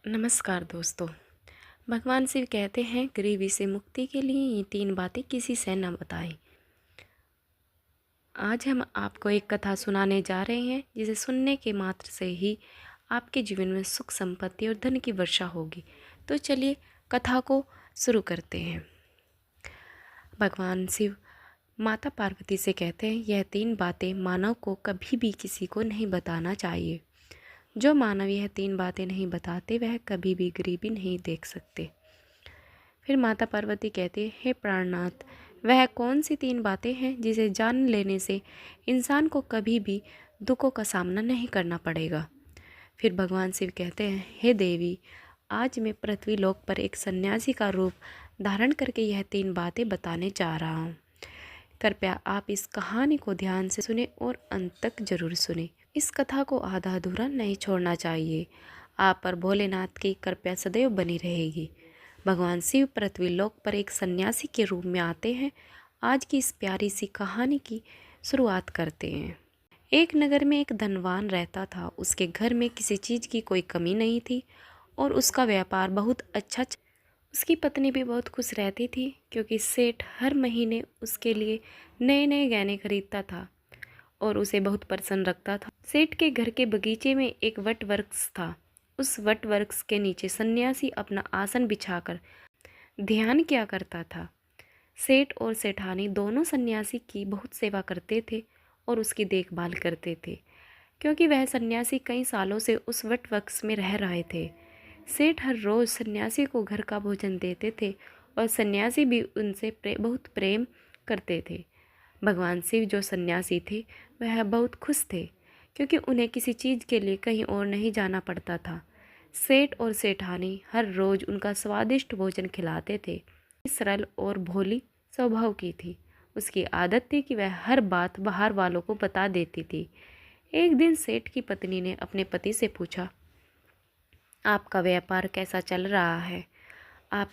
नमस्कार दोस्तों। भगवान शिव कहते हैं गरीबी से मुक्ति के लिए ये 3 बातें किसी से न बताएं। आज हम आपको एक कथा सुनाने जा रहे हैं जिसे सुनने के मात्र से ही आपके जीवन में सुख संपत्ति और धन की वर्षा होगी। तो चलिए कथा को शुरू करते हैं। भगवान शिव माता पार्वती से कहते हैं यह 3 बातें मानव को कभी भी किसी को नहीं बताना चाहिए। जो मानव यह 3 बातें नहीं बताते वह कभी भी गरीबी नहीं देख सकते। फिर माता पार्वती कहती है, हे प्राणनाथ, वह कौन सी 3 बातें हैं जिसे जान लेने से इंसान को कभी भी दुखों का सामना नहीं करना पड़ेगा। फिर भगवान शिव कहते हैं, हे देवी, आज मैं पृथ्वी लोक पर एक सन्यासी का रूप धारण करके यह 3 बातें बताने जा रहा हूँ। कृपया आप इस कहानी को ध्यान से सुने और अंत तक जरूर सुने। इस कथा को आधा अधूरा नहीं छोड़ना चाहिए। आप पर भोलेनाथ की कृपा सदैव बनी रहेगी। भगवान शिव पृथ्वी लोक पर एक सन्यासी के रूप में आते हैं। आज की इस प्यारी सी कहानी की शुरुआत करते हैं। एक नगर में एक धनवान रहता था। उसके घर में किसी चीज़ की कोई कमी नहीं थी और उसका व्यापार बहुत अच्छा। उसकी पत्नी भी बहुत खुश रहती थी क्योंकि सेठ हर महीने उसके लिए नए नए गहने खरीदता था और उसे बहुत प्रसन्न रखता था। सेठ के घर के बगीचे में एक वट वृक्ष था। उस वट वृक्ष के नीचे सन्यासी अपना आसन बिछाकर ध्यान किया करता था। सेठ और सेठानी दोनों सन्यासी की बहुत सेवा करते थे और उसकी देखभाल करते थे क्योंकि वह सन्यासी कई सालों से उस वट वृक्ष में रह रहे थे। सेठ हर रोज़ सन्यासी को घर का भोजन देते थे और सन्यासी भी उनसे बहुत प्रेम करते थे। भगवान शिव जो सन्यासी थे वह बहुत खुश थे क्योंकि उन्हें किसी चीज़ के लिए कहीं और नहीं जाना पड़ता था। सेठ और सेठानी हर रोज़ उनका स्वादिष्ट भोजन खिलाते थे। सरल और भोली स्वभाव की थी। उसकी आदत थी कि वह हर बात बाहर वालों को बता देती थी। एक दिन सेठ की पत्नी ने अपने पति से पूछा, आपका व्यापार कैसा चल रहा है? आप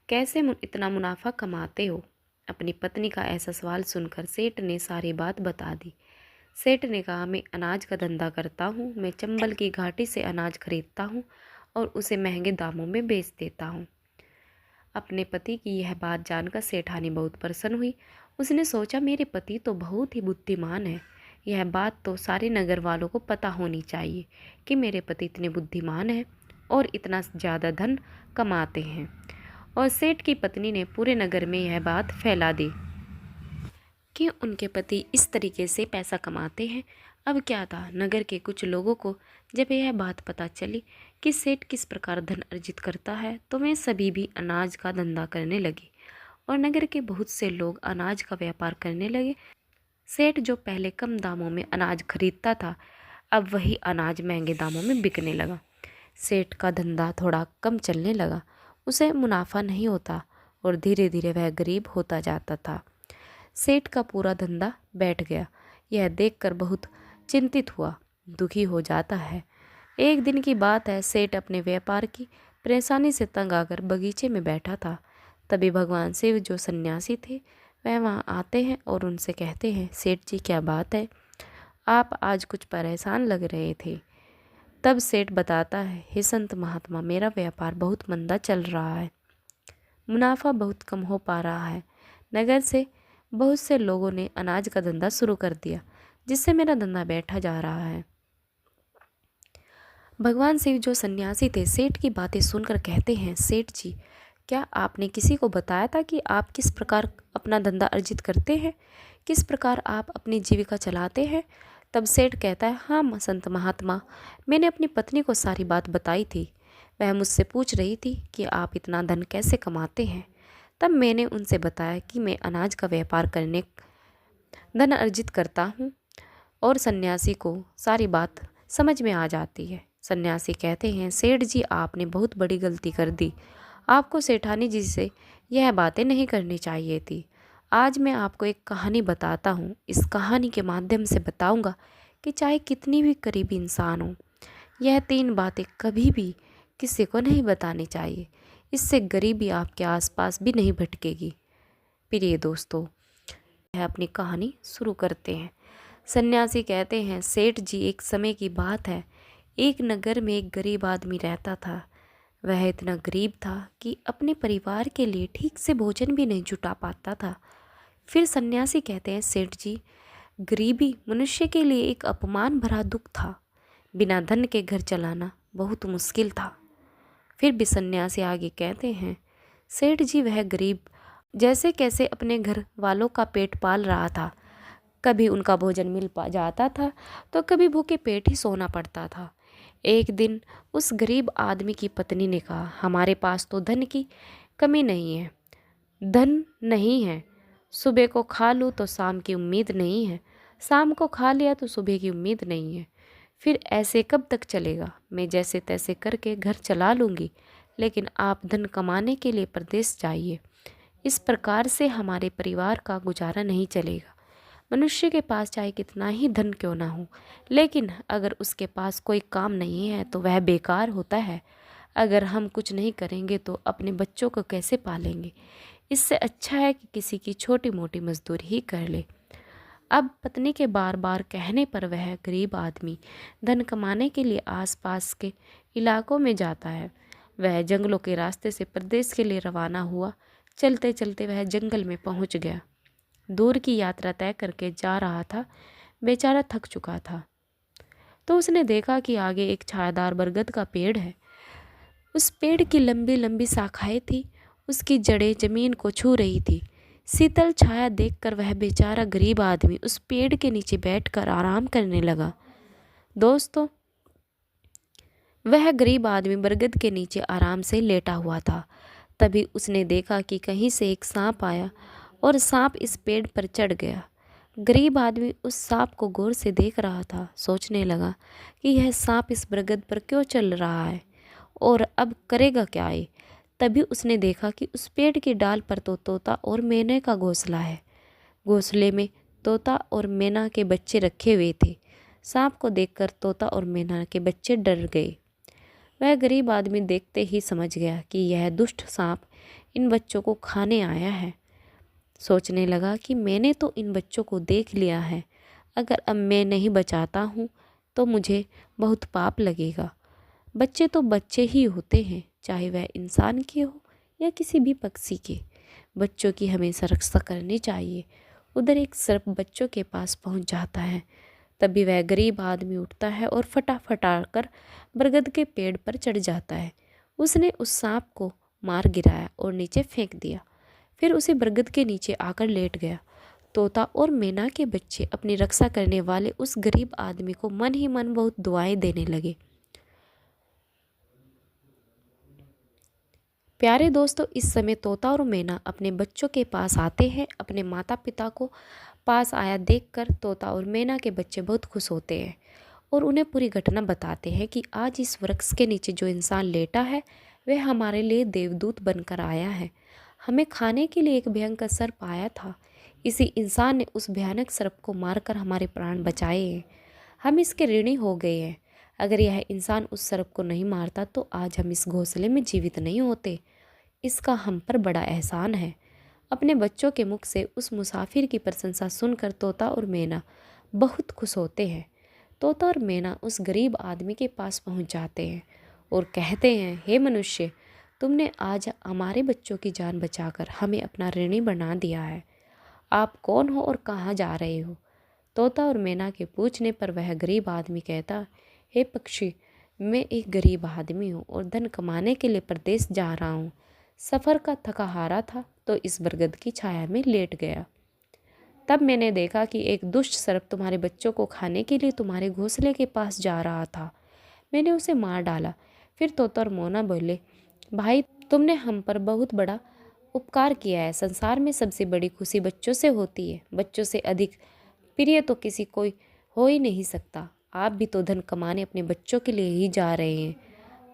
कैसे इतना मुनाफा कमाते हो? अपनी पत्नी का ऐसा सवाल सुनकर सेठ ने सारी बात बता दी। सेठ ने कहा, मैं अनाज का धंधा करता हूँ। मैं चंबल की घाटी से अनाज खरीदता हूँ और उसे महंगे दामों में बेच देता हूँ। अपने पति की यह बात जानकर सेठानी बहुत प्रसन्न हुई। उसने सोचा, मेरे पति तो बहुत ही बुद्धिमान है। यह बात तो सारे नगर वालों को पता होनी चाहिए कि मेरे पति इतने बुद्धिमान हैं और इतना ज़्यादा धन कमाते हैं। और सेठ की पत्नी ने पूरे नगर में यह बात फैला दी कि उनके पति इस तरीके से पैसा कमाते हैं। अब क्या था, नगर के कुछ लोगों को जब यह बात पता चली कि सेठ किस प्रकार धन अर्जित करता है तो वे सभी भी अनाज का धंधा करने लगे और नगर के बहुत से लोग अनाज का व्यापार करने लगे। सेठ जो पहले कम दामों में अनाज खरीदता था, अब वही अनाज महंगे दामों में बिकने लगा। सेठ का धंधा थोड़ा कम चलने लगा। उसे मुनाफा नहीं होता और धीरे धीरे वह गरीब होता जाता था। सेठ का पूरा धंधा बैठ गया। यह देखकर बहुत चिंतित हुआ, दुखी हो जाता है। एक दिन की बात है, सेठ अपने व्यापार की परेशानी से तंग आकर बगीचे में बैठा था। तभी भगवान शिव जो सन्यासी थे वह वहाँ आते हैं और उनसे कहते हैं, सेठ जी क्या बात है, आप आज कुछ परेशान लग रहे थे। तब सेठ बताता है, हे संत महात्मा, मेरा व्यापार बहुत मंदा चल रहा है। मुनाफा बहुत कम हो पा रहा है। नगर से बहुत से लोगों ने अनाज का धंधा शुरू कर दिया जिससे मेरा धंधा बैठा जा रहा है। भगवान शिव जो सन्यासी थे सेठ की बातें सुनकर कहते हैं, सेठ जी, क्या आपने किसी को बताया था कि आप किस प्रकार अपना धंधा अर्जित करते हैं, किस प्रकार आप अपनी जीविका चलाते हैं? तब सेठ कहता है, हाँ संत महात्मा, मैंने अपनी पत्नी को सारी बात बताई थी। वह मुझसे पूछ रही थी कि आप इतना धन कैसे कमाते हैं। तब मैंने उनसे बताया कि मैं अनाज का व्यापार करने धन अर्जित करता हूँ और सन्यासी को सारी बात समझ में आ जाती है। सन्यासी कहते हैं, सेठ जी, आपने बहुत बड़ी गलती कर दी। आपको सेठानी जी से यह बातें नहीं करनी चाहिए थी। आज मैं आपको एक कहानी बताता हूँ। इस कहानी के माध्यम से बताऊँगा कि चाहे कितनी भी करीबी इंसान हो, यह 3 बातें कभी भी किसी को नहीं बतानी चाहिए। इससे गरीबी आपके आसपास भी नहीं भटकेगी। प्रिय दोस्तों, यह अपनी कहानी शुरू करते हैं। सन्यासी कहते हैं, सेठ जी, एक समय की बात है, एक नगर में एक गरीब आदमी रहता था। वह इतना गरीब था कि अपने परिवार के लिए ठीक से भोजन भी नहीं जुटा पाता था। फिर सन्यासी कहते हैं, सेठ जी, गरीबी मनुष्य के लिए एक अपमान भरा दुख था। बिना धन के घर चलाना बहुत मुश्किल था। फिर भी सन्यासी आगे कहते हैं, सेठ जी, वह गरीब जैसे कैसे अपने घर वालों का पेट पाल रहा था। कभी उनका भोजन मिल पा जाता था तो कभी भूखे पेट ही सोना पड़ता था। एक दिन उस गरीब आदमी की पत्नी ने कहा, हमारे पास तो धन की कमी नहीं है, धन नहीं है, सुबह को खा लूँ तो शाम की उम्मीद नहीं है, शाम को खा लिया तो सुबह की उम्मीद नहीं है। फिर ऐसे कब तक चलेगा? मैं जैसे तैसे करके घर चला लूँगी, लेकिन आप धन कमाने के लिए परदेश जाइए। इस प्रकार से हमारे परिवार का गुजारा नहीं चलेगा। मनुष्य के पास चाहे कितना ही धन क्यों ना हो, लेकिन अगर उसके पास कोई काम नहीं है तो वह बेकार होता है। अगर हम कुछ नहीं करेंगे तो अपने बच्चों को कैसे पालेंगे? इससे अच्छा है कि किसी की छोटी मोटी मजदूरी ही कर ले। अब पत्नी के बार बार कहने पर वह गरीब आदमी धन कमाने के लिए आसपास के इलाकों में जाता है। वह जंगलों के रास्ते से प्रदेश के लिए रवाना हुआ। चलते चलते वह जंगल में पहुंच गया। दूर की यात्रा तय करके जा रहा था। बेचारा थक चुका था तो उसने देखा कि आगे एक छायादार बरगद का पेड़ है। उस पेड़ की लंबी लंबी शाखाएं थी, उसकी जड़ें जमीन को छू रही थी। शीतल छाया देखकर वह बेचारा गरीब आदमी उस पेड़ के नीचे बैठकर आराम करने लगा। दोस्तों, वह गरीब आदमी बरगद के नीचे आराम से लेटा हुआ था। तभी उसने देखा कि कहीं से एक सांप आया और सांप इस पेड़ पर चढ़ गया। गरीब आदमी उस सांप को गौर से देख रहा था। सोचने लगा कि यह सांप इस बरगद पर क्यों चल रहा है और अब करेगा क्या ये। तभी उसने देखा कि उस पेड़ की डाल पर तो तोता और मैना का घोंसला है। घोंसले में तोता और मैना के बच्चे रखे हुए थे। सांप को देखकर तोता और मैना के बच्चे डर गए। वह गरीब आदमी देखते ही समझ गया कि यह दुष्ट सांप इन बच्चों को खाने आया है। सोचने लगा कि मैंने तो इन बच्चों को देख लिया है, अगर अब मैं नहीं बचाता हूँ तो मुझे बहुत पाप लगेगा। बच्चे तो बच्चे ही होते हैं, चाहे वह इंसान के हो या किसी भी पक्षी के। बच्चों की हमेशा रक्षा करनी चाहिए। उधर एक सर्प बच्चों के पास पहुँच जाता है। तभी वह गरीब आदमी उठता है और फटाफट आकर बरगद के पेड़ पर चढ़ जाता है। उसने उस सांप को मार गिराया और नीचे फेंक दिया। फिर उसे बरगद के नीचे आकर लेट गया। तोता और मैना के बच्चे अपनी रक्षा करने वाले उस गरीब आदमी को मन ही मन बहुत दुआएं देने लगे। प्यारे दोस्तों, इस समय तोता और मैना अपने बच्चों के पास आते हैं। अपने माता पिता को पास आया देखकर तोता और मैना के बच्चे बहुत खुश होते हैं और उन्हें पूरी घटना बताते हैं कि आज इस वृक्ष के नीचे जो इंसान लेटा है वह हमारे लिए देवदूत बनकर आया है। हमें खाने के लिए एक भयंकर सर्प आया था। इसी इंसान ने उस भयानक सर्प को मारकर हमारे प्राण बचाए हैं। हम इसके ऋणी हो गए हैं। अगर यह इंसान उस सर्प को नहीं मारता तो आज हम इस घोंसले में जीवित नहीं होते। इसका हम पर बड़ा एहसान है। अपने बच्चों के मुख से उस मुसाफिर की प्रशंसा सुनकर तोता और मैना बहुत खुश होते हैं। तोता और मैना उस गरीब आदमी के पास पहुंच जाते हैं और कहते हैं, हे मनुष्य, तुमने आज हमारे बच्चों की जान बचाकर हमें अपना ऋणी बना दिया है। आप कौन हो और कहाँ जा रहे हो? तोता और मैना के पूछने पर वह गरीब आदमी कहता, हे पक्षी, मैं एक गरीब आदमी हूँ और धन कमाने के लिए प्रदेश जा रहा हूँ। सफ़र का थका हारा था तो इस बरगद की छाया में लेट गया। तब मैंने देखा कि एक दुष्ट सर्प तुम्हारे बच्चों को खाने के लिए तुम्हारे घोंसले के पास जा रहा था। मैंने उसे मार डाला। फिर तोता और मैना बोले, भाई, तुमने हम पर बहुत बड़ा उपकार किया है। संसार में सबसे बड़ी खुशी बच्चों से होती है। बच्चों से अधिक प्रिय तो किसी कोई हो ही नहीं सकता। आप भी तो धन कमाने अपने बच्चों के लिए ही जा रहे हैं।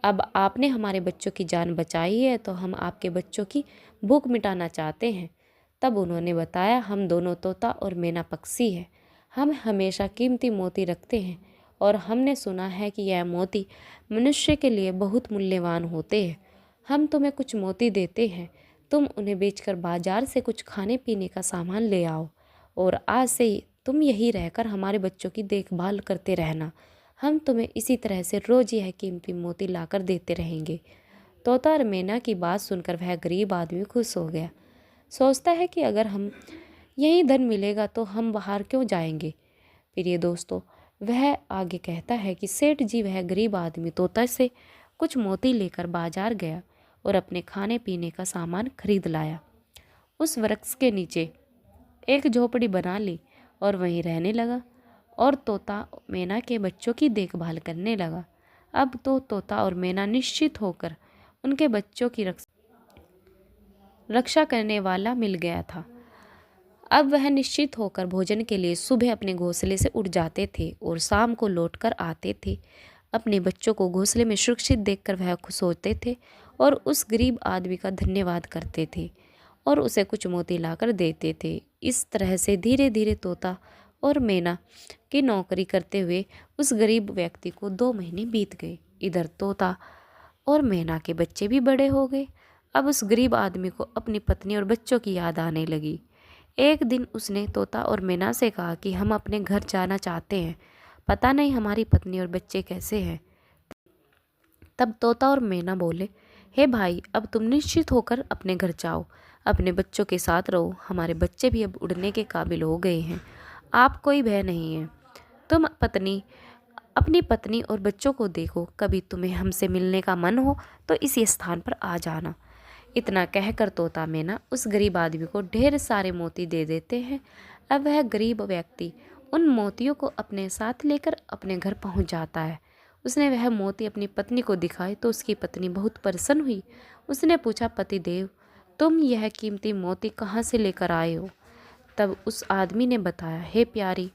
अब आपने हमारे बच्चों की जान बचाई है तो हम आपके बच्चों की भूख मिटाना चाहते हैं। तब उन्होंने बताया, हम दोनों तोता और मैना पक्षी हैं। हम हमेशा कीमती मोती रखते हैं और हमने सुना है कि यह मोती मनुष्य के लिए बहुत मूल्यवान होते हैं। हम तुम्हें कुछ मोती देते हैं, तुम उन्हें बेचकर बाजार से कुछ खाने पीने का सामान ले आओ और आज से तुम यहीं रहकर हमारे बच्चों की देखभाल करते रहना। हम तुम्हें इसी तरह से रोज यह कीमती मोती लाकर देते रहेंगे। तोता और मैना की बात सुनकर वह गरीब आदमी खुश हो गया। सोचता है कि अगर हम यहीं धन मिलेगा तो हम बाहर क्यों जाएंगे। प्रिय दोस्तों, वह आगे कहता है कि सेठ जी, वह गरीब आदमी तोता से कुछ मोती लेकर बाजार गया और अपने खाने पीने का सामान खरीद लाया। उस वृक्ष के नीचे एक झोपड़ी बना ली और वहीं रहने लगा और तोता मैना के बच्चों की देखभाल करने लगा। अब तो तोता और मैना निश्चित होकर उनके बच्चों की रक्षा करने वाला मिल गया था। अब वह निश्चित होकर भोजन के लिए सुबह अपने घोंसले से उड़ जाते थे और शाम को लौटकर आते थे। अपने बच्चों को घोंसले में सुरक्षित देखकर वह खुश होते थे और उस गरीब आदमी का धन्यवाद करते थे और उसे कुछ मोती लाकर देते थे। इस तरह से धीरे धीरे तोता और मैना की नौकरी करते हुए उस गरीब व्यक्ति को 2 महीने बीत गए। इधर तोता और मैना के बच्चे भी बड़े हो गए। अब उस गरीब आदमी को अपनी पत्नी और बच्चों की याद आने लगी। एक दिन उसने तोता और मैना से कहा कि हम अपने घर जाना चाहते हैं, पता नहीं हमारी पत्नी और बच्चे कैसे हैं। तब तोता और मैना बोले, हे भाई, अब तुम निश्चित होकर अपने घर जाओ, अपने बच्चों के साथ रहो। हमारे बच्चे भी अब उड़ने के काबिल हो गए हैं, आप कोई भय नहीं है। तुम अपनी पत्नी और बच्चों को देखो, कभी तुम्हें हमसे मिलने का मन हो तो इसी स्थान पर आ जाना। इतना कहकर तोता मैना उस गरीब आदमी को ढेर सारे मोती दे देते हैं। अब वह गरीब व्यक्ति उन मोतियों को अपने साथ लेकर अपने घर पहुंच जाता है। उसने वह मोती अपनी पत्नी को दिखाए तो उसकी पत्नी बहुत प्रसन्न हुई। उसने पूछा, पतिदेव, तुम यह कीमती मोती कहाँ से लेकर आए हो? तब उस आदमी ने बताया, हे प्यारी,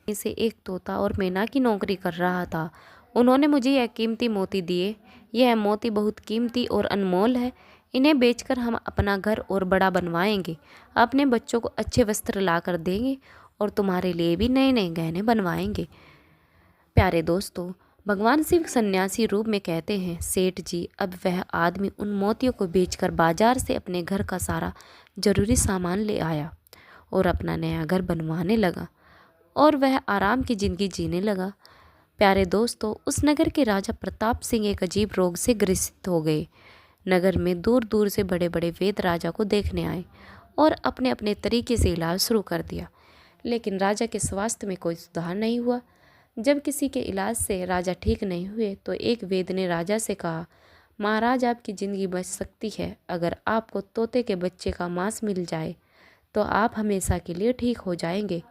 से एक तोता और मैना की नौकरी कर रहा था, उन्होंने मुझे यह कीमती मोती दिए। यह मोती बहुत कीमती और अनमोल है, इन्हें बेचकर हम अपना घर और बड़ा बनवाएंगे, अपने बच्चों को अच्छे वस्त्र ला कर देंगे और तुम्हारे लिए भी नए नए गहने बनवाएंगे। प्यारे दोस्तों, भगवान शिव सन्यासी रूप में कहते हैं, सेठ जी, अब वह आदमी उन मोतियों को बेचकर बाजार से अपने घर का सारा जरूरी सामान ले आया और अपना नया घर बनवाने लगा और वह आराम की जिंदगी जीने लगा। प्यारे दोस्तों, उस नगर के राजा प्रताप सिंह एक अजीब रोग से ग्रसित हो गए। नगर में दूर दूर से बड़े बड़े वैद्य राजा को देखने आए और अपने अपने तरीके से इलाज शुरू कर दिया, लेकिन राजा के स्वास्थ्य में कोई सुधार नहीं हुआ। जब किसी के इलाज से राजा ठीक नहीं हुए तो एक वैद्य ने राजा से कहा, महाराज, आपकी ज़िंदगी बच सकती है अगर आपको तोते के बच्चे का मांस मिल जाए तो आप हमेशा के लिए ठीक हो जाएंगे।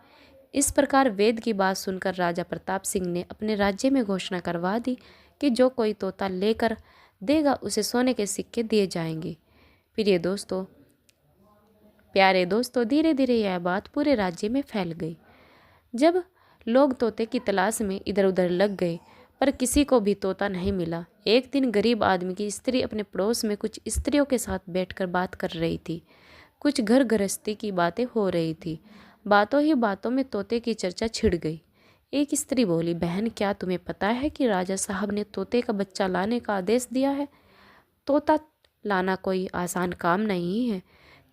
इस प्रकार वेद की बात सुनकर राजा प्रताप सिंह ने अपने राज्य में घोषणा करवा दी कि जो कोई तोता लेकर देगा उसे सोने के सिक्के दिए जाएंगे। प्यारे दोस्तों, धीरे धीरे यह बात पूरे राज्य में फैल गई। जब लोग तोते की तलाश में इधर उधर लग गए पर किसी को भी तोता नहीं मिला। एक दिन गरीब आदमी की स्त्री अपने पड़ोस में कुछ स्त्रियों के साथ बैठकर बात कर रही थी। कुछ घर गृहस्थी की बातें हो रही थी। बातों ही बातों में तोते की चर्चा छिड़ गई। एक स्त्री बोली, बहन, क्या तुम्हें पता है कि राजा साहब ने तोते का बच्चा लाने का आदेश दिया है? तोता लाना कोई आसान काम नहीं है।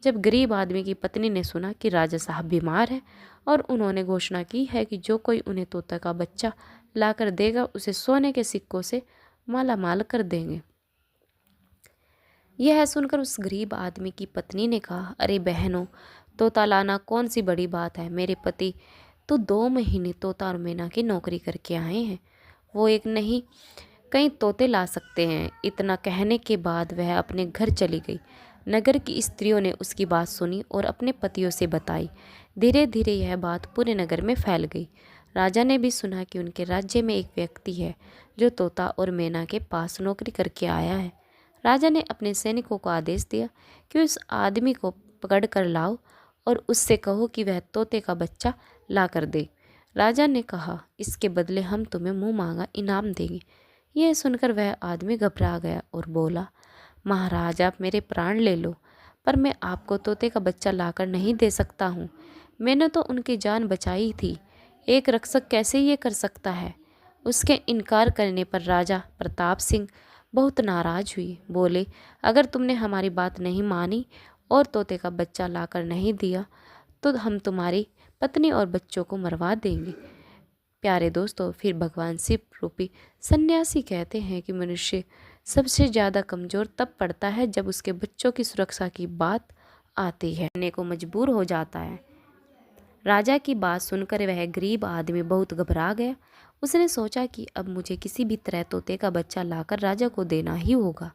जब गरीब आदमी की पत्नी ने सुना कि राजा साहब बीमार हैं और उन्होंने घोषणा की है कि जो कोई उन्हें तोता का बच्चा लाकर देगा उसे सोने के सिक्कों से माला माल कर देंगे। यह सुनकर उस गरीब आदमी की पत्नी ने कहा, अरे बहनों, तोता लाना कौन सी बड़ी बात है। मेरे पति तो 2 महीने तोता और मैना की नौकरी करके आए हैं, वो एक नहीं कई तोते ला सकते हैं। इतना कहने के बाद वह अपने घर चली गई। नगर की स्त्रियों ने उसकी बात सुनी और अपने पतियों से बताई। धीरे धीरे यह बात पूरे नगर में फैल गई। राजा ने भी सुना कि उनके राज्य में एक व्यक्ति है जो तोता और मैना के पास नौकरी करके आया है। राजा ने अपने सैनिकों को आदेश दिया कि उस आदमी को पकड़ कर लाओ और उससे कहो कि वह तोते का बच्चा ला कर दे। राजा ने कहा, इसके बदले हम तुम्हें मुँह मांगा इनाम देंगे। यह सुनकर वह आदमी घबरा गया और बोला, महाराज, आप मेरे प्राण ले लो पर मैं आपको तोते का बच्चा लाकर नहीं दे सकता हूँ। मैंने तो उनकी जान बचाई थी, एक रक्षक कैसे ये कर सकता है? उसके इनकार करने पर राजा प्रताप सिंह बहुत नाराज हुई। बोले, अगर तुमने हमारी बात नहीं मानी और तोते का बच्चा लाकर नहीं दिया तो हम तुम्हारी पत्नी और बच्चों को मरवा देंगे। प्यारे दोस्तों, फिर भगवान शिव रूपी सन्यासी कहते हैं कि मनुष्य सबसे ज़्यादा कमज़ोर तब पड़ता है जब उसके बच्चों की सुरक्षा की बात आती है, करने को मजबूर हो जाता है। राजा की बात सुनकर वह गरीब आदमी बहुत घबरा गया। उसने सोचा कि अब मुझे किसी भी तरह तोते का बच्चा लाकर राजा को देना ही होगा।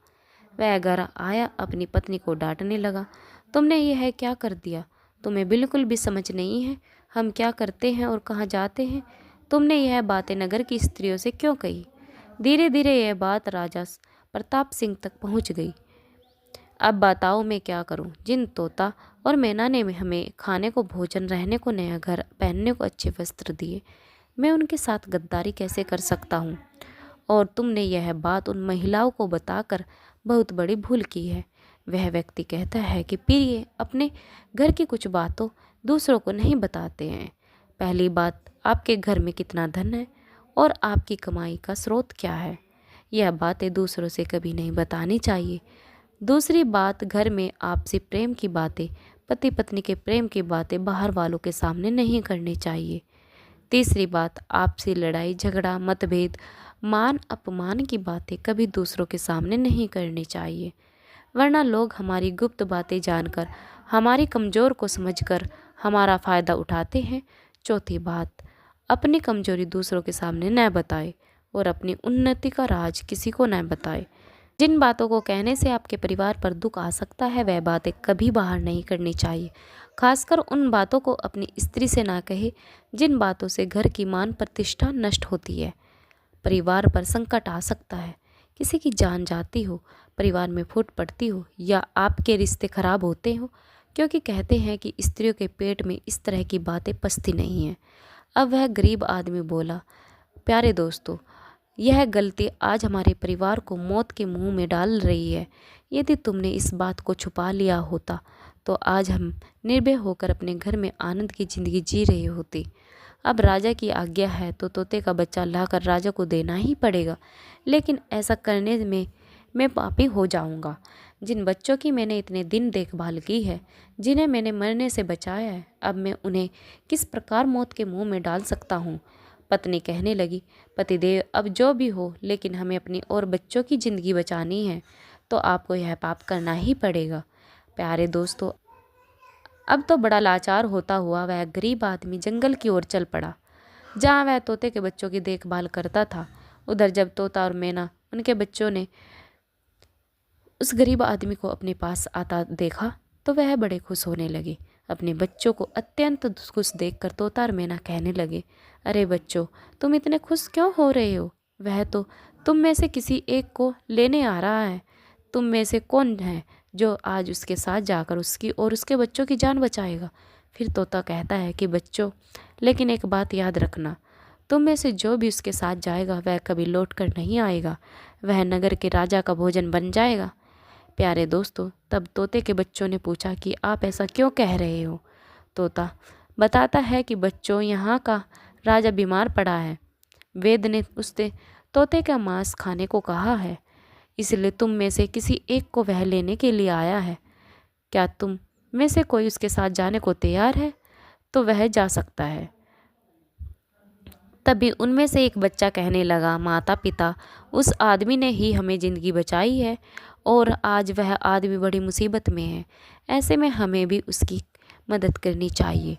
वह घर आया, अपनी पत्नी को डांटने लगा, तुमने यह क्या कर दिया? तुम्हें बिल्कुल भी समझ नहीं है हम क्या करते हैं और कहाँ जाते हैं। तुमने यह बातें नगर की स्त्रियों से क्यों कही? धीरे धीरे यह बात राजा प्रताप सिंह तक पहुँच गई। अब बताओ मैं क्या करूं? जिन तोता और मैना ने हमें खाने को भोजन, रहने को नया घर, पहनने को अच्छे वस्त्र दिए, मैं उनके साथ गद्दारी कैसे कर सकता हूं? और तुमने यह बात उन महिलाओं को बताकर बहुत बड़ी भूल की है। वह व्यक्ति कहता है कि प्रिय अपने घर की कुछ बातों दूसरों को नहीं बताते हैं। पहली बात, आपके घर में कितना धन है और आपकी कमाई का स्रोत क्या है, यह बातें दूसरों से कभी नहीं बतानी चाहिए। दूसरी बात, घर में आपसी प्रेम की बातें, पति पत्नी के प्रेम की बातें बाहर वालों के सामने नहीं करनी चाहिए। तीसरी बात, आपसी लड़ाई झगड़ा मतभेद मान अपमान की बातें कभी दूसरों के सामने नहीं करनी चाहिए, वरना लोग हमारी गुप्त बातें जानकर, हमारी कमज़ोर को समझकर हमारा फ़ायदा उठाते हैं। चौथी बात, अपनी कमजोरी दूसरों के सामने न बताए और अपनी उन्नति का राज किसी को न बताए। जिन बातों को कहने से आपके परिवार पर दुख आ सकता है, वह बातें कभी बाहर नहीं करनी चाहिए। खासकर उन बातों को अपनी स्त्री से ना कहे जिन बातों से घर की मान प्रतिष्ठा नष्ट होती है, परिवार पर संकट आ सकता है, किसी की जान जाती हो, परिवार में फूट पड़ती हो या आपके रिश्ते खराब होते हो, क्योंकि कहते हैं कि स्त्रियों के पेट में इस तरह की बातें पचती नहीं हैं। अब वह गरीब आदमी बोला, प्यारे दोस्तों, यह गलती आज हमारे परिवार को मौत के मुंह में डाल रही है। यदि तुमने इस बात को छुपा लिया होता तो आज हम निर्भय होकर अपने घर में आनंद की ज़िंदगी जी रहे होते। अब राजा की आज्ञा है तो तोते का बच्चा लाकर राजा को देना ही पड़ेगा, लेकिन ऐसा करने में मैं पापी हो जाऊंगा। जिन बच्चों की मैंने इतने दिन देखभाल की है, जिन्हें मैंने मरने से बचाया है, अब मैं उन्हें किस प्रकार मौत के मुंह में डाल सकता हूँ? पत्नी कहने लगी, पतिदेव, अब जो भी हो, लेकिन हमें अपनी और बच्चों की ज़िंदगी बचानी है तो आपको यह पाप करना ही पड़ेगा। प्यारे दोस्तों, अब तो बड़ा लाचार होता हुआ वह गरीब आदमी जंगल की ओर चल पड़ा, जहाँ वह तोते के बच्चों की देखभाल करता था। उधर जब तोता और मैना उनके बच्चों ने उस गरीब आदमी को अपने पास आता देखा तो वह बड़े खुश होने लगे। अपने बच्चों को अत्यंत खुश देखकर तोता और मैना कहने लगे, अरे बच्चों, तुम इतने खुश क्यों हो रहे हो? वह तो तुम में से किसी एक को लेने आ रहा है। तुम में से कौन है जो आज उसके साथ जाकर उसकी और उसके बच्चों की जान बचाएगा? फिर तोता कहता है कि बच्चों, लेकिन एक बात याद रखना, तुम में से जो भी उसके साथ जाएगा वह कभी लौट कर नहीं आएगा, वह नगर के राजा का भोजन बन जाएगा। प्यारे दोस्तों, तब तोते के बच्चों ने पूछा कि आप ऐसा क्यों कह रहे हो? तोता बताता है कि बच्चों, यहाँ का राजा बीमार पड़ा है। वेद ने उससे तोते का मांस खाने को कहा है, इसलिए तुम में से किसी एक को वह लेने के लिए आया है। क्या तुम में से कोई उसके साथ जाने को तैयार है? तो वह जा सकता है। तभी उनमें से एक बच्चा कहने लगा, माता पिता, उस आदमी ने ही हमें ज़िंदगी बचाई है और आज वह आदमी बड़ी मुसीबत में है। ऐसे में हमें भी उसकी मदद करनी चाहिए,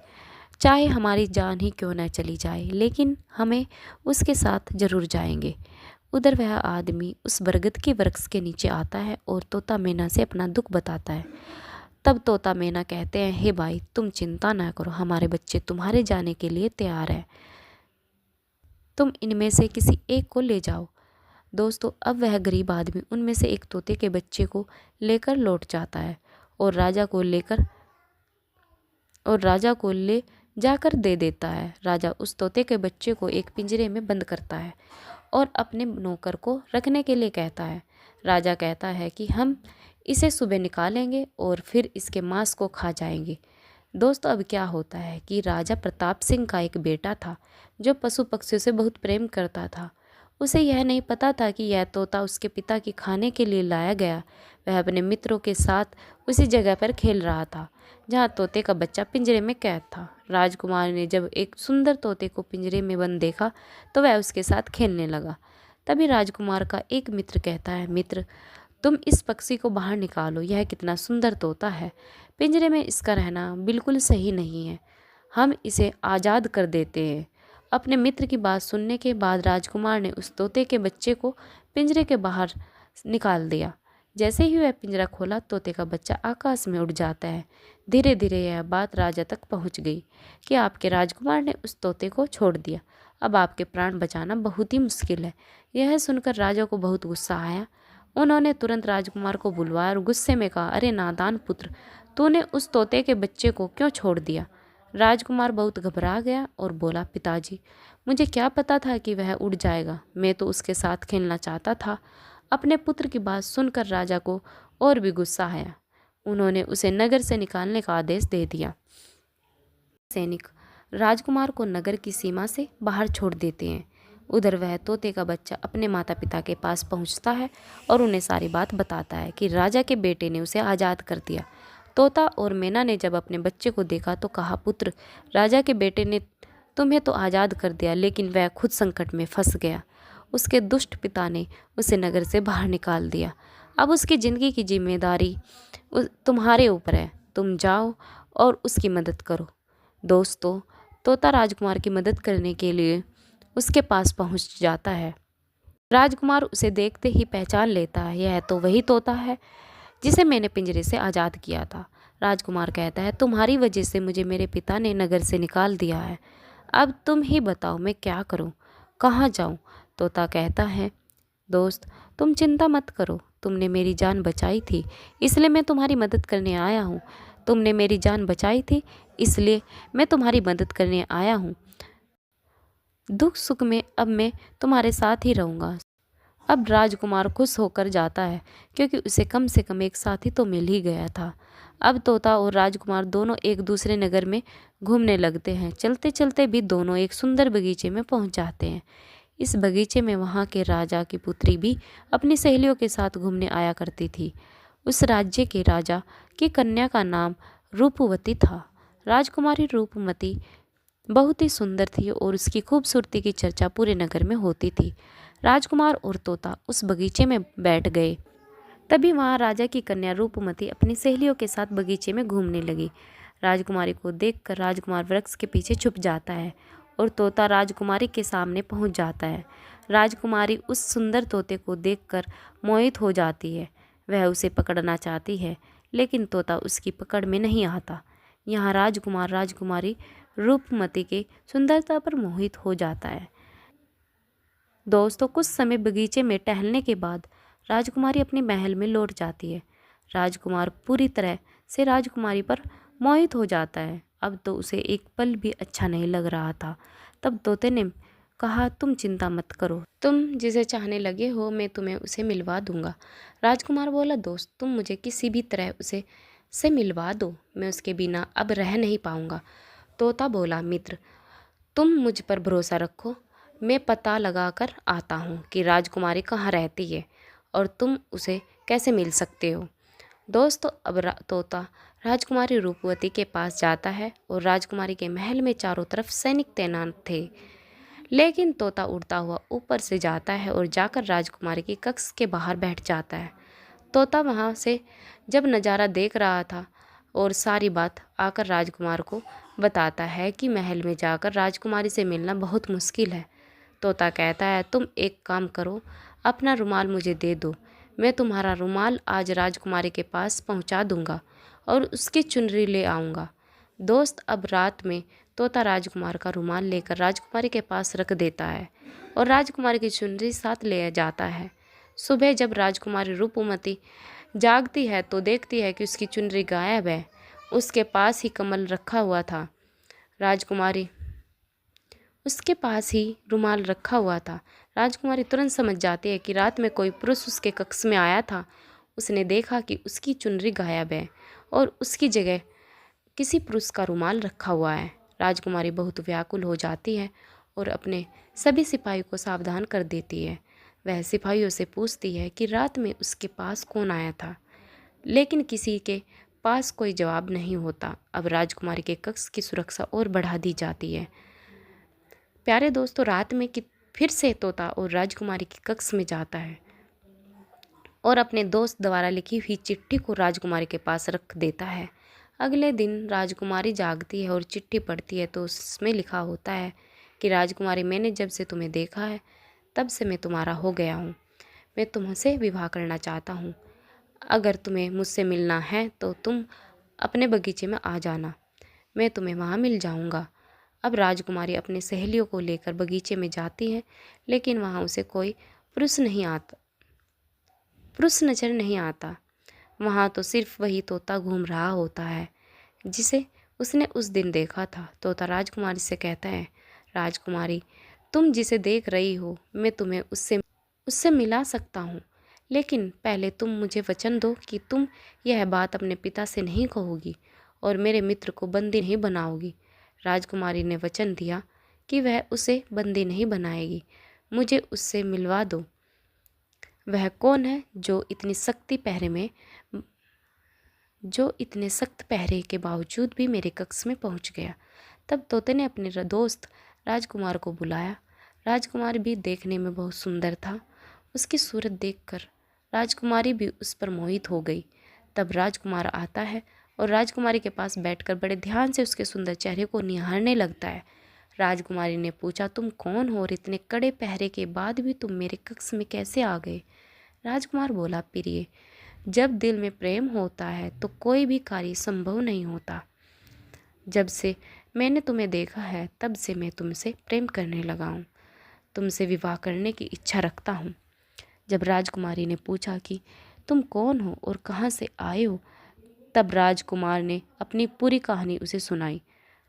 चाहे हमारी जान ही क्यों न चली जाए, लेकिन हमें उसके साथ ज़रूर जाएंगे। उधर वह आदमी उस बरगद के वृक्ष के नीचे आता है और तोता मैना से अपना दुख बताता है। तब तोता मैना कहते हैं, हे भाई, तुम चिंता ना करो, हमारे बच्चे तुम्हारे जाने के लिए तैयार है, तुम इनमें से किसी एक को ले जाओ। दोस्तों, अब वह गरीब आदमी उनमें से एक तोते के बच्चे को लेकर लौट जाता है और राजा को ले जाकर दे देता है। राजा उस तोते के बच्चे को एक पिंजरे में बंद करता है और अपने नौकर को रखने के लिए कहता है। राजा कहता है कि हम इसे सुबह निकालेंगे और फिर इसके मांस को खा जाएंगे। दोस्तों, अब क्या होता है कि राजा प्रताप सिंह का एक बेटा था जो पशु पक्षियों से बहुत प्रेम करता था उसे यह नहीं पता था कि यह तोता उसके पिता के खाने के लिए लाया गया। वह अपने मित्रों के साथ उसी जगह पर खेल रहा था जहाँ तोते का बच्चा पिंजरे में कैद था। राजकुमार ने जब एक सुंदर तोते को पिंजरे में बंद देखा तो वह उसके साथ खेलने लगा। तभी राजकुमार का एक मित्र कहता है, मित्र, तुम इस पक्षी को बाहर निकालो, यह कितना सुंदर तोता है। पिंजरे में इसका रहना बिल्कुल सही नहीं है, हम इसे आज़ाद कर देते हैं। अपने मित्र की बात सुनने के बाद राजकुमार ने उस तोते के बच्चे को पिंजरे के बाहर निकाल दिया। जैसे ही वह पिंजरा खोला, तोते का बच्चा आकाश में उड़ जाता है। धीरे धीरे यह बात राजा तक पहुंच गई कि आपके राजकुमार ने उस तोते को छोड़ दिया। अब आपके प्राण बचाना बहुत ही मुश्किल है। यह सुनकर राजा को बहुत गुस्सा आया। उन्होंने तुरंत राजकुमार को बुलवाया और गुस्से में कहा, अरे नादान पुत्र, तूने उस तोते के बच्चे को क्यों छोड़ दिया? राजकुमार बहुत घबरा गया और बोला, पिताजी, मुझे क्या पता था कि वह उड़ जाएगा, मैं तो उसके साथ खेलना चाहता था। अपने पुत्र की बात सुनकर राजा को और भी गुस्सा आया। उन्होंने उसे नगर से निकालने का आदेश दे दिया। सैनिक राजकुमार को नगर की सीमा से बाहर छोड़ देते हैं। उधर वह तोते का बच्चा अपने माता पिता के पास पहुंचता है और उन्हें सारी बात बताता है कि राजा के बेटे ने उसे आज़ाद कर दिया। तोता और मैना ने जब अपने बच्चे को देखा तो कहा, पुत्र, राजा के बेटे ने तुम्हें तो आज़ाद कर दिया, लेकिन वह खुद संकट में फंस गया। उसके दुष्ट पिता ने उसे नगर से बाहर निकाल दिया। अब उसकी ज़िंदगी की जिम्मेदारी तुम्हारे ऊपर है। तुम जाओ और उसकी मदद करो। दोस्तों, तोता राजकुमार की मदद करने के लिए उसके पास पहुंच जाता है। राजकुमार उसे देखते ही पहचान लेता है, यह तो वही तोता है जिसे मैंने पिंजरे से आज़ाद किया था। राजकुमार कहता है, तुम्हारी वजह से मुझे मेरे पिता ने नगर से निकाल दिया है। अब तुम ही बताओ मैं क्या करूं, कहाँ जाऊं? तोता कहता है, दोस्त, तुम चिंता मत करो, तुमने मेरी जान बचाई थी इसलिए मैं तुम्हारी मदद करने आया हूँ। तुमने मेरी जान बचाई थी इसलिए मैं तुम्हारी मदद करने आया हूँ। दुख सुख में अब मैं तुम्हारे साथ ही रहूँगा। अब राजकुमार खुश होकर जाता है क्योंकि उसे कम से कम एक साथी तो मिल ही गया था। अब तोता और राजकुमार दोनों एक दूसरे नगर में घूमने लगते हैं। चलते चलते भी दोनों एक सुंदर बगीचे में पहुंच जाते हैं। इस बगीचे में वहाँ के राजा की पुत्री भी अपनी सहेलियों के साथ घूमने आया करती थी। उस राज्य के राजा की कन्या का नाम रूपवती था। राजकुमारी रूपमती बहुत ही सुंदर थी और उसकी खूबसूरती की चर्चा पूरे नगर में होती थी। राजकुमार और तोता उस बगीचे में बैठ गए। तभी वहाँ राजा की कन्या रूपमती अपनी सहेलियों के साथ बगीचे में घूमने लगी। राजकुमारी को देखकर राजकुमार वृक्ष के पीछे छुप जाता है और तोता राजकुमारी के सामने पहुँच जाता है। राजकुमारी उस सुंदर तोते को देखकर मोहित हो जाती है। वह उसे पकड़ना चाहती है लेकिन तोता उसकी पकड़ में नहीं आता। यहाँ राजकुमार राजकुमारी रूपमती की सुंदरता पर मोहित हो जाता है। दोस्तों, कुछ समय बगीचे में टहलने के बाद राजकुमारी अपने महल में लौट जाती है। राजकुमार पूरी तरह से राजकुमारी पर मोहित हो जाता है। अब तो उसे एक पल भी अच्छा नहीं लग रहा था। तब तोते ने कहा, तुम चिंता मत करो, तुम जिसे चाहने लगे हो मैं तुम्हें उसे मिलवा दूंगा। राजकुमार बोला, दोस्त, तुम मुझे किसी भी तरह उसे से मिलवा दो, मैं उसके बिना अब रह नहीं पाऊंगा। तोता बोला, मित्र, तुम मुझ पर भरोसा रखो, मैं पता लगा कर आता हूँ कि राजकुमारी कहाँ रहती है और तुम उसे कैसे मिल सकते हो। दोस्तों, अब तोता राजकुमारी रूपवती के पास जाता है और राजकुमारी के महल में चारों तरफ सैनिक तैनात थे। लेकिन तोता उड़ता हुआ ऊपर से जाता है और जाकर राजकुमारी के कक्ष के बाहर बैठ जाता है। तोता वहाँ से जब नज़ारा देख रहा था और सारी बात आकर राजकुमार को बताता है कि महल में जाकर राजकुमारी से मिलना बहुत मुश्किल है। तोता कहता है, तुम एक काम करो, अपना रुमाल मुझे दे दो, मैं तुम्हारा रुमाल आज राजकुमारी के पास पहुंचा दूंगा और उसकी चुनरी ले आऊँगा। दोस्त, अब रात में तोता राजकुमार का रुमाल लेकर राजकुमारी के पास रख देता है और राजकुमारी की चुनरी साथ ले जाता है। सुबह जब राजकुमारी रूपमती जागती है तो देखती है कि उसकी चुनरी गायब है। उसके पास ही कमल रखा हुआ था। राजकुमारी उसके पास ही रुमाल रखा हुआ था। राजकुमारी तुरंत समझ जाती है कि रात में कोई पुरुष उसके कक्ष में आया था। उसने देखा कि उसकी चुनरी गायब है और उसकी जगह किसी पुरुष का रुमाल रखा हुआ है। राजकुमारी बहुत व्याकुल हो जाती है और अपने सभी सिपाहियों को सावधान कर देती है। वह सिपाहियों से पूछती है कि रात में उसके पास कौन आया था, लेकिन किसी के पास कोई जवाब नहीं होता। अब राजकुमारी के कक्ष की सुरक्षा और बढ़ा दी जाती है। प्यारे दोस्तों, रात में फिर से तोता और राजकुमारी के कक्ष में जाता है और अपने दोस्त द्वारा लिखी हुई चिट्ठी को राजकुमारी के पास रख देता है। अगले दिन राजकुमारी जागती है और चिट्ठी पढ़ती है तो उसमें लिखा होता है कि राजकुमारी, मैंने जब से तुम्हें देखा है तब से मैं तुम्हारा हो गया हूँ। मैं तुमसे विवाह करना चाहता हूँ। अगर तुम्हें मुझसे मिलना है तो तुम अपने बगीचे में आ जाना, मैं तुम्हें वहाँ मिल जाऊँगा। अब राजकुमारी अपनी सहेलियों को लेकर बगीचे में जाती है, लेकिन वहाँ उसे कोई पुरुष नज़र नहीं आता। वहाँ तो सिर्फ वही तोता घूम रहा होता है जिसे उसने उस दिन देखा था। तोता राजकुमारी से कहता है, राजकुमारी, तुम जिसे देख रही हो मैं तुम्हें उससे मिला सकता हूँ, लेकिन पहले तुम मुझे वचन दो कि तुम यह बात अपने पिता से नहीं कहोगी और मेरे मित्र को बंदी नहीं बनाओगी। राजकुमारी ने वचन दिया कि वह उसे बंदी नहीं बनाएगी। मुझे उससे मिलवा दो। वह कौन है जो इतने सख्त पहरे के बावजूद भी मेरे कक्ष में पहुंच गया। तब तोते ने अपने दोस्त राजकुमार को बुलाया। राजकुमार भी देखने में बहुत सुंदर था। उसकी सूरत देखकर राजकुमारी भी उस पर मोहित हो गई। तब राजकुमार आता है और राजकुमारी के पास बैठकर बड़े ध्यान से उसके सुंदर चेहरे को निहारने लगता है। राजकुमारी ने पूछा, तुम कौन हो और इतने कड़े पहरे के बाद भी तुम मेरे कक्ष में कैसे आ गए? राजकुमार बोला, प्रिय, जब दिल में प्रेम होता है तो कोई भी कार्य संभव नहीं होता। जब से मैंने तुम्हें देखा है तब से मैं तुमसे प्रेम करने लगा हूँ, तुमसे विवाह करने की इच्छा रखता हूँ। जब राजकुमारी ने पूछा कि तुम कौन हो और कहाँ से आए हो, तब राजकुमार ने अपनी पूरी कहानी उसे सुनाई।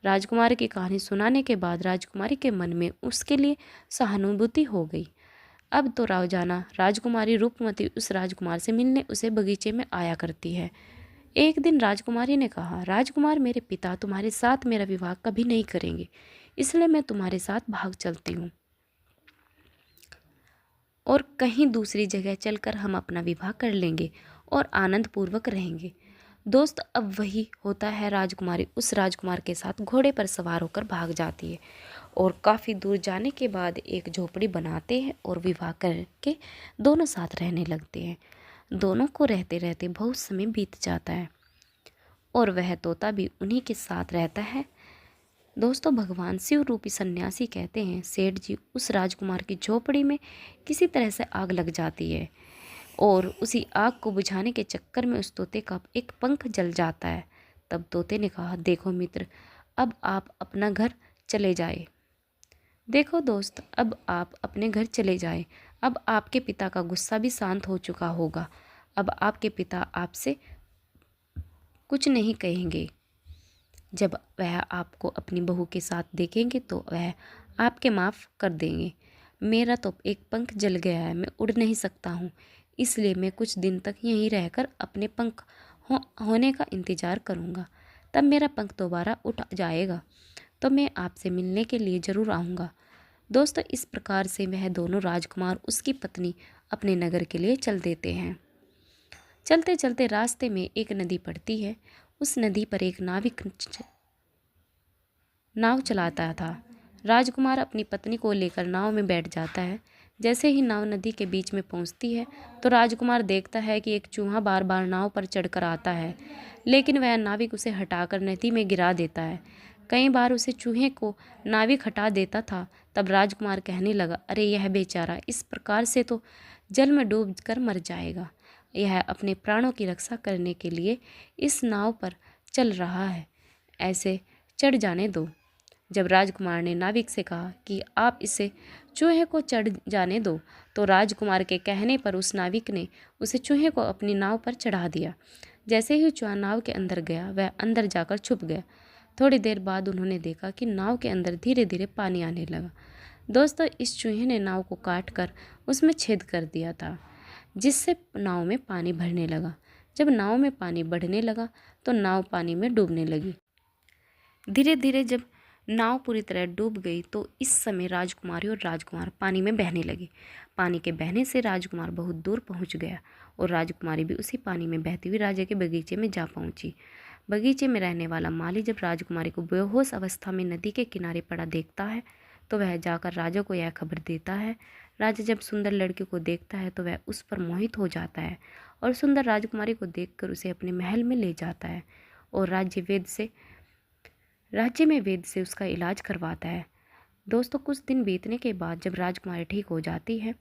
राजकुमारी की कहानी सुनाने के बाद राजकुमारी के मन में उसके लिए सहानुभूति हो गई। अब तो रोजाना राजकुमारी रूपमती उस राजकुमार से मिलने उसे बगीचे में आया करती है। एक दिन राजकुमारी ने कहा, राजकुमार, मेरे पिता तुम्हारे साथ मेरा विवाह कभी नहीं करेंगे, इसलिए मैं तुम्हारे साथ भाग चलती हूँ और कहीं दूसरी जगह चलकर हम अपना विवाह कर लेंगे और आनंद पूर्वक रहेंगे। दोस्त, अब वही होता है। राजकुमारी उस राजकुमार के साथ घोड़े पर सवार होकर भाग जाती है और काफ़ी दूर जाने के बाद एक झोपड़ी बनाते हैं और विवाह करके दोनों साथ रहने लगते हैं। दोनों को रहते रहते बहुत समय बीत जाता है और वह तोता भी उन्हीं के साथ रहता है। दोस्तों, भगवान शिव रूपी सन्यासी कहते हैं, सेठ जी, उस राजकुमार की झोपड़ी में किसी तरह से आग लग जाती है और उसी आग को बुझाने के चक्कर में उस तोते का एक पंख जल जाता है। तब तोते ने कहा, देखो मित्र, अब आप अपना घर चले जाए। देखो दोस्त, अब आप अपने घर चले जाए। अब आपके पिता का गुस्सा भी शांत हो चुका होगा। अब आपके पिता आपसे कुछ नहीं कहेंगे। जब वह आपको अपनी बहू के साथ देखेंगे तो वह आपके माफ़ कर देंगे। मेरा तो एक पंख जल गया है, मैं उड़ नहीं सकता हूँ, इसलिए मैं कुछ दिन तक यहीं रहकर अपने पंख होने का इंतज़ार करूँगा। तब मेरा पंख दोबारा उठ जाएगा तो मैं आपसे मिलने के लिए ज़रूर आऊँगा। दोस्तों, इस प्रकार से वह दोनों राजकुमार उसकी पत्नी अपने नगर के लिए चल देते हैं। चलते चलते रास्ते में एक नदी पड़ती है। उस नदी पर एक नाविक नाव चलाता था। राजकुमार अपनी पत्नी को लेकर नाव में बैठ जाता है। जैसे ही नाव नदी के बीच में पहुंचती है तो राजकुमार देखता है कि एक चूहा बार बार नाव पर चढ़कर आता है, लेकिन वह नाविक उसे हटाकर नदी में गिरा देता है। कई बार उसे चूहे को नाविक हटा देता था। तब राजकुमार कहने लगा, अरे यह बेचारा इस प्रकार से तो जल में डूब कर मर जाएगा। यह अपने प्राणों की रक्षा करने के लिए इस नाव पर चल रहा है, ऐसे चढ़ जाने दो। जब राजकुमार ने नाविक से कहा कि आप इसे चूहे को चढ़ जाने दो, तो राजकुमार के कहने पर उस नाविक ने उसे चूहे को अपनी नाव पर चढ़ा दिया। जैसे ही चूहा नाव के अंदर गया, वह अंदर जाकर छुप गया। थोड़ी देर बाद उन्होंने देखा कि नाव के अंदर धीरे धीरे पानी आने लगा। दोस्तों, इस चूहे ने नाव को काट कर उसमें छेद कर दिया था, जिससे नाव में पानी भरने लगा। जब नाव में पानी बढ़ने लगा तो नाव पानी में डूबने लगी। धीरे धीरे जब नाव पूरी तरह डूब गई तो इस समय राजकुमारी और राजकुमार पानी में बहने लगे। पानी के बहने से राजकुमार बहुत दूर पहुंच गया और राजकुमारी भी उसी पानी में बहती हुई राजा के बगीचे में जा पहुंची। बगीचे में रहने वाला माली जब राजकुमारी को बेहोश अवस्था में नदी के किनारे पड़ा देखता है तो वह जाकर राजा को यह खबर देता है। राजा जब सुंदर लड़के को देखता है तो वह उस पर मोहित हो जाता है और सुंदर राजकुमारी को देखकर उसे अपने महल में ले जाता है और राज्य में वैद्य से उसका इलाज करवाता है। दोस्तों, कुछ दिन बीतने के बाद जब राजकुमारी ठीक हो जाती है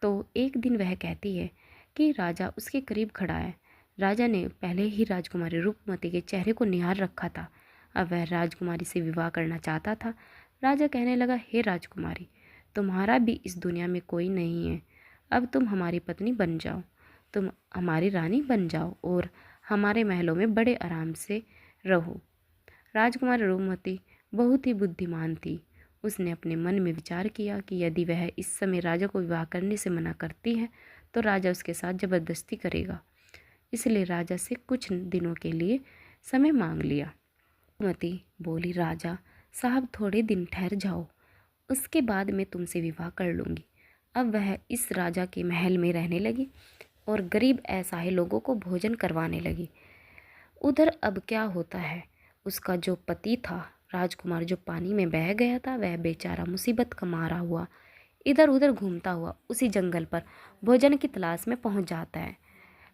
तो एक दिन वह कहती है कि राजा उसके करीब खड़ा है। राजा ने पहले ही राजकुमारी रूपमती के चेहरे को निहार रखा था। अब वह राजकुमारी से विवाह करना चाहता था। राजा कहने लगा, हे राजकुमारी, तुम्हारा भी इस दुनिया में कोई नहीं है। अब तुम हमारी पत्नी बन जाओ, तुम हमारी रानी बन जाओ और हमारे महलों में बड़े आराम से रहो। राजकुमारी रूपमती बहुत ही बुद्धिमान थी। उसने अपने मन में विचार किया कि यदि वह इस समय राजा को विवाह करने से मना करती है तो राजा उसके साथ जबरदस्ती करेगा। इसलिए राजा से कुछ दिनों के लिए समय मांग लिया। रूपमती बोली, राजा साहब, थोड़े दिन ठहर जाओ, उसके बाद मैं तुमसे विवाह कर लूँगी। अब वह इस राजा के महल में रहने लगी और गरीब असहाय लोगों को भोजन करवाने लगी। उधर अब क्या होता है, उसका जो पति था राजकुमार, जो पानी में बह गया था, वह बेचारा मुसीबत का मारा हुआ इधर उधर घूमता हुआ उसी जंगल पर भोजन की तलाश में पहुंच जाता है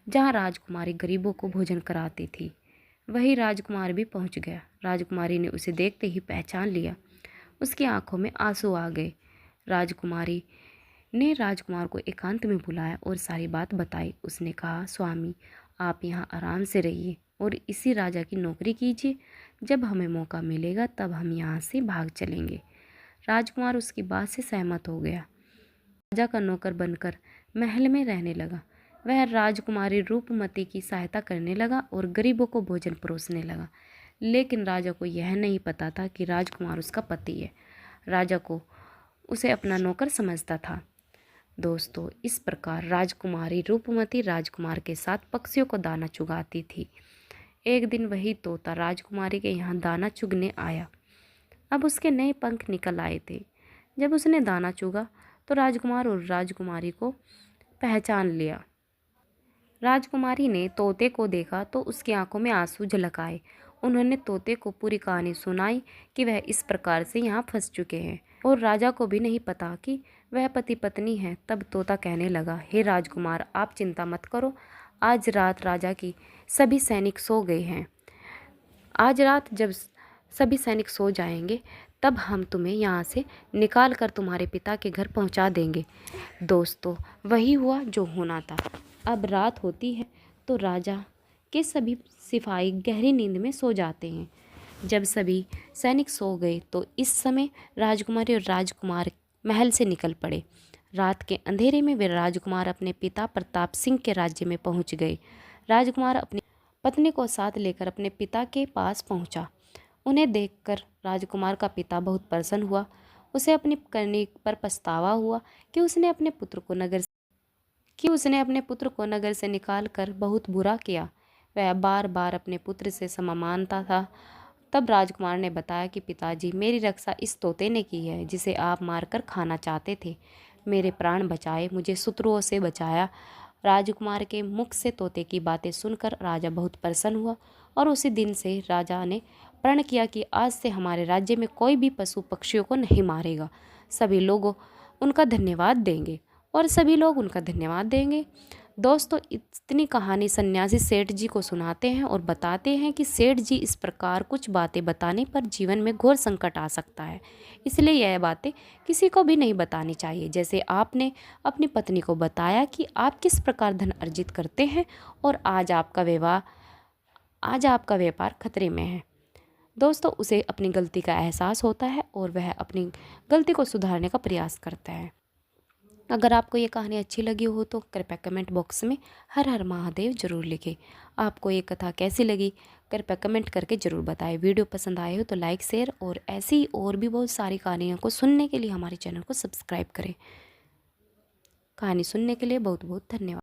जहां राजकुमारी गरीबों को भोजन कराती थी। वही राजकुमार भी पहुंच गया। राजकुमारी ने उसे देखते ही पहचान लिया। उसकी आंखों में आंसू आ गए। राजकुमारी ने राजकुमार को एकांत में बुलाया और सारी बात बताई। उसने कहा, स्वामी, आप यहाँ आराम से रहिए और इसी राजा की नौकरी कीजिए। जब हमें मौका मिलेगा तब हम यहाँ से भाग चलेंगे। राजकुमार उसकी बात से सहमत हो गया। राजा का नौकर बनकर महल में रहने लगा। वह राजकुमारी रूपमती की सहायता करने लगा और गरीबों को भोजन परोसने लगा। लेकिन राजा को यह नहीं पता था कि राजकुमार उसका पति है। राजा को उसे अपना नौकर समझता था। दोस्तों, इस प्रकार राजकुमारी रूपमती राजकुमार के साथ पक्षियों को दाना चुगाती थी। एक दिन वही तोता राजकुमारी के यहाँ दाना चुगने आया। अब उसके नए पंख निकल आए थे। जब उसने दाना चुगा तो राजकुमार और राजकुमारी को पहचान लिया। राजकुमारी ने तोते को देखा तो उसकी आंखों में आंसू झलक आए। उन्होंने तोते को पूरी कहानी सुनाई कि वह इस प्रकार से यहाँ फंस चुके हैं और राजा को भी नहीं पता कि वह पति पत्नी है। तब तोता कहने लगा, हे राजकुमार, आप चिंता मत करो। आज रात राजा की सभी सैनिक सो गए हैं। आज रात जब सभी सैनिक सो जाएंगे तब हम तुम्हें यहाँ से निकाल कर तुम्हारे पिता के घर पहुँचा देंगे। दोस्तों, वही हुआ जो होना था। अब रात होती है तो राजा के सभी सिपाही गहरी नींद में सो जाते हैं। जब सभी सैनिक सो गए तो इस समय राजकुमारी और राजकुमार महल से निकल पड़े। रात के अंधेरे में वे राजकुमार अपने पिता प्रताप सिंह के राज्य में पहुंच गए। राजकुमार अपनी पत्नी को साथ लेकर अपने पिता के पास पहुंचा। उन्हें देखकर राजकुमार का पिता बहुत प्रसन्न हुआ। उसे अपनी करनी पर पछतावा हुआ कि उसने अपने पुत्र को नगर से निकालकर बहुत बुरा किया। वह बार बार अपने पुत्र से क्षमा मांगता था। तब राजकुमार ने बताया कि पिताजी, मेरी रक्षा इस तोते ने की है जिसे आप मारकर खाना चाहते थे। मेरे प्राण बचाए, मुझे शत्रुओं से बचाया। राजकुमार के मुख से तोते की बातें सुनकर राजा बहुत प्रसन्न हुआ और उसी दिन से राजा ने प्रण किया कि आज से हमारे राज्य में कोई भी पशु पक्षियों को नहीं मारेगा। सभी लोग उनका धन्यवाद देंगे। दोस्तों, इतनी कहानी सन्यासी सेठ जी को सुनाते हैं और बताते हैं कि सेठ जी इस प्रकार कुछ बातें बताने पर जीवन में घोर संकट आ सकता है। इसलिए यह बातें किसी को भी नहीं बतानी चाहिए। जैसे आपने अपनी पत्नी को बताया कि आप किस प्रकार धन अर्जित करते हैं और आज आपका व्यापार खतरे में है। दोस्तों, उसे अपनी गलती का एहसास होता है और वह अपनी गलती को सुधारने का प्रयास करता है। अगर आपको ये कहानी अच्छी लगी हो तो कृपया कमेंट बॉक्स में हर हर महादेव जरूर लिखें। आपको ये कथा कैसी लगी कृपया कमेंट करके ज़रूर बताएं। वीडियो पसंद आए हो तो लाइक, शेयर और ऐसी और भी बहुत सारी कहानियों को सुनने के लिए हमारे चैनल को सब्सक्राइब करें। कहानी सुनने के लिए बहुत बहुत धन्यवाद।